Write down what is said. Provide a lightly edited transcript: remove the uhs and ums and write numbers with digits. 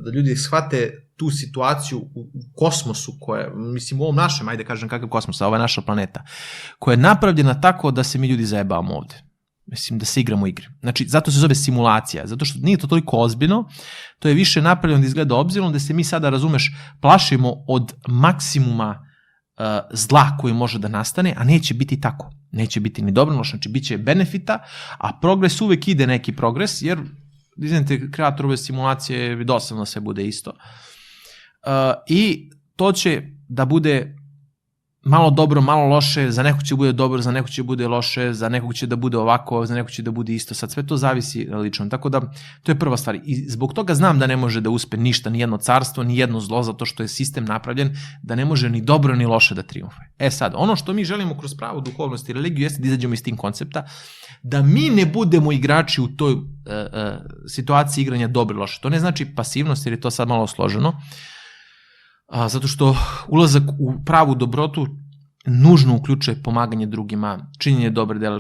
da ljudi shvate tu situaciju u kosmosu koja, mislim u ovom našem, ajde kažem kakav kosmos, a ova je naša planeta, koja je napravljena tako da se mi ljudi zajebavamo ovde. Mislim, da se igramo igre. Znači, zato se zove simulacija, zato što nije to toliko ozbiljno, to je više napravljeno da izgleda obzirom, da se mi sada, razumeš, plašimo od maksimuma zla koji može da nastane, a neće biti tako. Neće biti ni dobro, znači bit će benefita, a progres uvek ide neki progres, jer dizajnite kreatorove simulacije, dosadno sve bude isto. I to će da bude malo dobro, malo loše, za nekog će bude dobro, za nekog će bude loše, za nekog će da bude ovako, za nekog će da bude isto. Sad sve to zavisi lično. Tako da, to je prva stvar. I zbog toga znam da ne može da uspe ništa, ni jedno carstvo, ni jedno zlo, zato što je sistem napravljen da ne može ni dobro ni loše da triumfuje. E sad, ono što mi želimo kroz pravu duhovnost i religiju jeste da izađemo iz tim koncepta, da mi ne budemo igrači u toj situaciji igranja dobro i loše. To ne znači pasivnost, jer je to sad malo složeno, zato što ulazak u pravu dobrotu nužno uključuje pomaganje drugima, činjenje dobre dela.